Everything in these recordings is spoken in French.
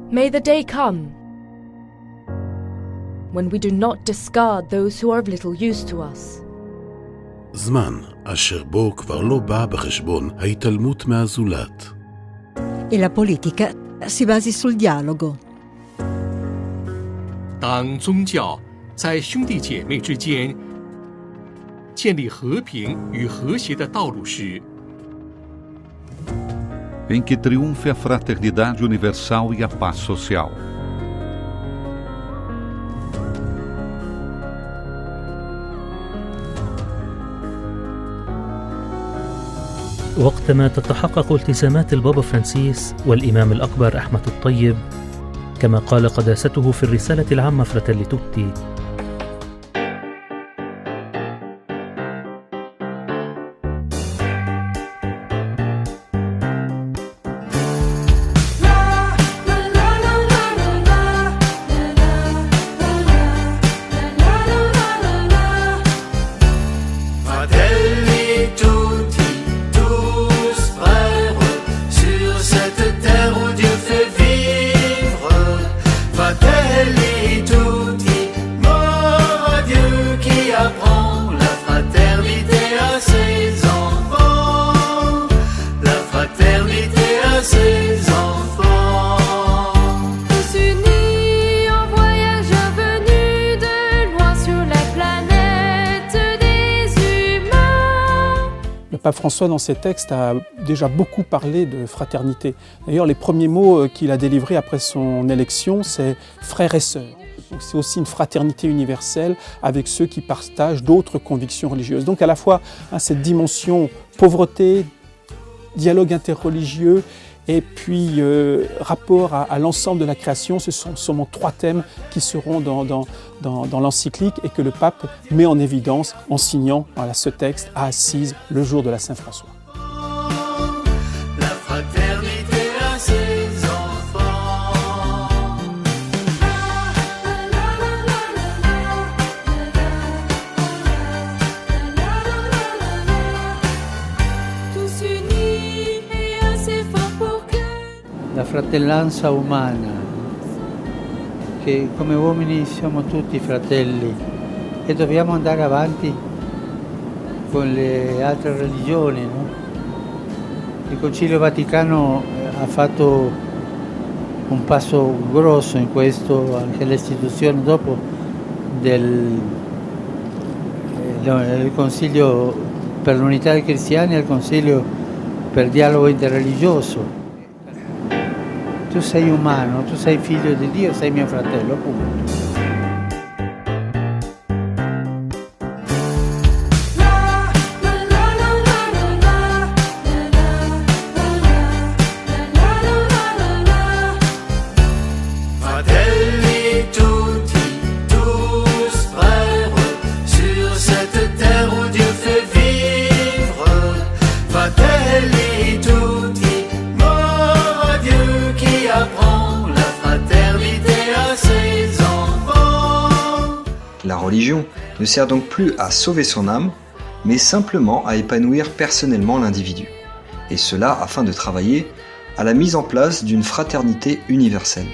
May the day come when we do not discard those who are of little use to us. זמן אשר בו כבר לא בא בחשבון ההתעלמות מהזולת. E la politica si basi sul dialogo. 当宗教在兄弟姐妹之间建立和平与和谐的道路时， em que triunfe a fraternidade universal e a paz social. وقتما تتحقق التزامات البابا فرانسيس والإمام الأكبر أحمد الطيب كما قال قداسته في الرسالة العامة فراتيلي توتي: Pape François, dans ses textes, a déjà beaucoup parlé de fraternité. D'ailleurs, les premiers mots qu'il a délivrés après son élection, c'est « frères et sœurs ». Donc c'est aussi une fraternité universelle avec ceux qui partagent d'autres convictions religieuses. Donc à la fois cette dimension pauvreté, dialogue interreligieux et puis rapport à l'ensemble de la création, ce sont seulement 3 thèmes qui seront dans l'encyclique et que le pape met en évidence en signant ce texte à Assise le jour de la Saint-François. La fraternité à ses enfants. Tous unis et assez forts pour que la fratellanza umana, che come uomini siamo tutti fratelli e dobbiamo andare avanti con le altre religioni, no? Il Concilio Vaticano ha fatto un passo grosso in questo, anche l'istituzione dopo del Consiglio per l'unità dei cristiani e il Consiglio per il dialogo interreligioso. Tu sei umano, tu sei figlio di Dio, sei mio fratello, punto. Fratelli tutti, tous frères, sur cette terre où Dieu fait vivre. Fratelli tutti, mort à Dieu qui apprend la fraternité à ses enfants. La religion ne sert donc plus à sauver son âme, mais simplement à épanouir personnellement l'individu. Et cela afin de travailler à la mise en place d'une fraternité universelle.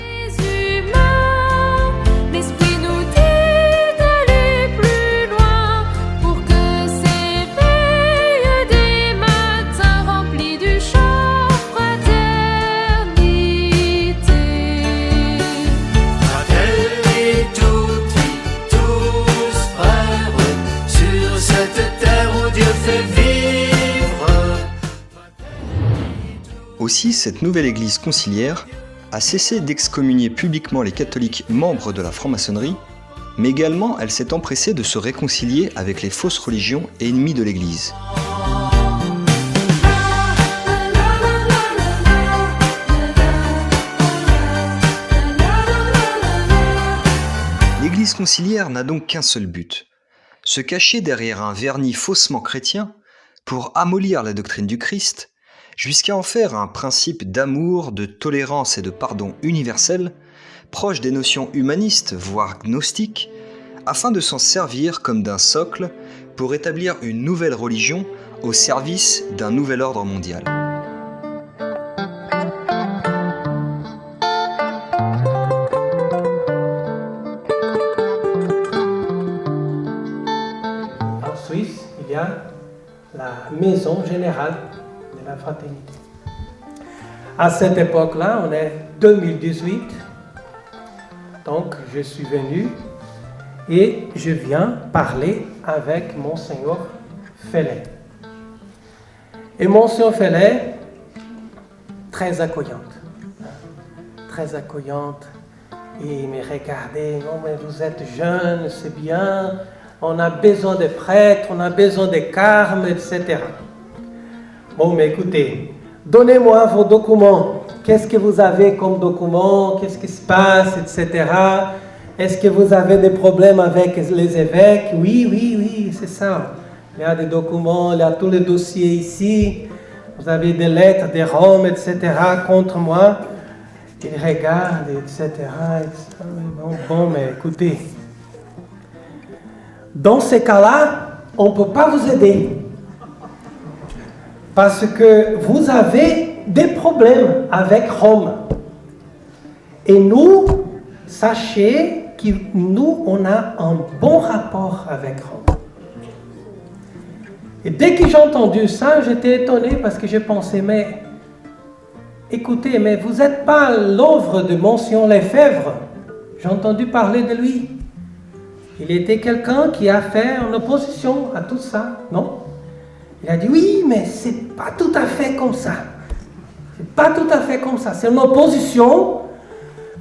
Aussi, cette nouvelle église conciliaire a cessé d'excommunier publiquement les catholiques membres de la franc-maçonnerie, mais également elle s'est empressée de se réconcilier avec les fausses religions ennemies de l'église. L'église conciliaire n'a donc qu'un seul but, se cacher derrière un vernis faussement chrétien pour amollir la doctrine du Christ, jusqu'à en faire un principe d'amour, de tolérance et de pardon universel, proche des notions humanistes, voire gnostiques, afin de s'en servir comme d'un socle pour établir une nouvelle religion au service d'un nouvel ordre mondial. maison générale de la fraternité. À cette époque-là, on est 2018, donc je suis venu et je viens parler avec Monseigneur Fellet. Et Monseigneur Fellet, très accueillante, et il me regardait, non mais vous êtes jeune, c'est bien, on a besoin de prêtres, on a besoin de carmes, etc. Bon, mais écoutez, donnez-moi vos documents. Qu'est-ce que vous avez comme documents? Qu'est-ce qui se passe, etc. Est-ce que vous avez des problèmes avec les évêques? Oui, c'est ça. Il y a des documents, il y a tous les dossiers ici. Vous avez des lettres de Rome, etc. contre moi. Il regarde, etc. Bon, mais écoutez. Dans ces cas-là, on ne peut pas vous aider. Parce que vous avez des problèmes avec Rome. Et nous, sachez que nous, on a un bon rapport avec Rome. Et dès que j'ai entendu ça, j'étais étonné parce que je pensais, mais écoutez, mais vous n'êtes pas l'œuvre de Monseigneur Lefebvre. J'ai entendu parler de lui. Il était quelqu'un qui a fait en opposition à tout ça, non? Il a dit, oui, mais c'est pas tout à fait comme ça. C'est pas tout à fait comme ça. C'est une opposition,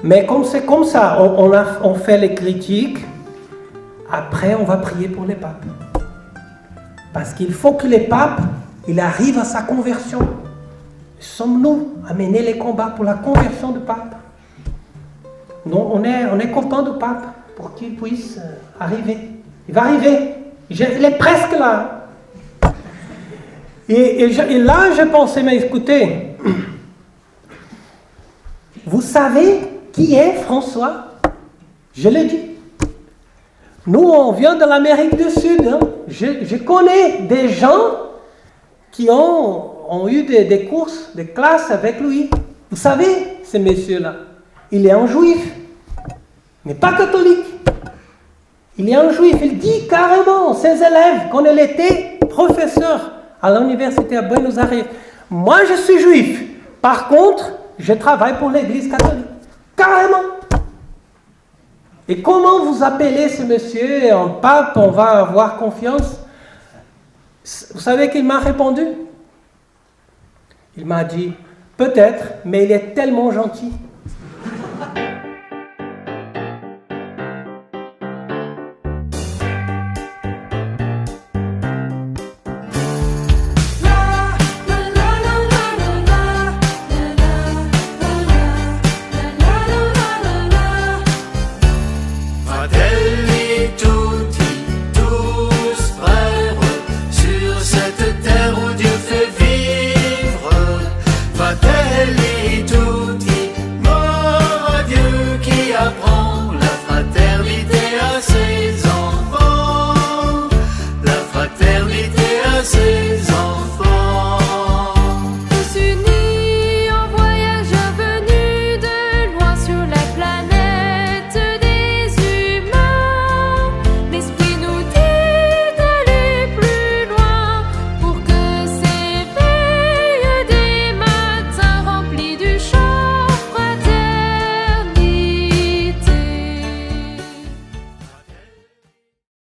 mais comme c'est comme ça, on fait les critiques. Après, on va prier pour les papes. Parce qu'il faut que les papes, il arrive à sa conversion. Sommes-nous à mener les combats pour la conversion du pape? Non, on est content du pape pour qu'il puisse arriver. Il va arriver. Il est presque là. Et là, je pensais, mais écoutez, vous savez qui est François? Je l'ai dit. Nous, on vient de l'Amérique du Sud. Hein. Je connais des gens qui ont eu des courses, des classes avec lui. Vous savez, ce monsieur-là, il est un juif, mais pas catholique. Il est un juif. Il dit carrément, ses élèves, quand il était professeur à l'université à Buenos Aires, moi je suis juif, par contre, je travaille pour l'église catholique. Carrément. Et comment vous appelez ce monsieur un pape, on va avoir confiance? Vous savez qu'il m'a répondu? Il m'a dit, peut-être, mais il est tellement gentil.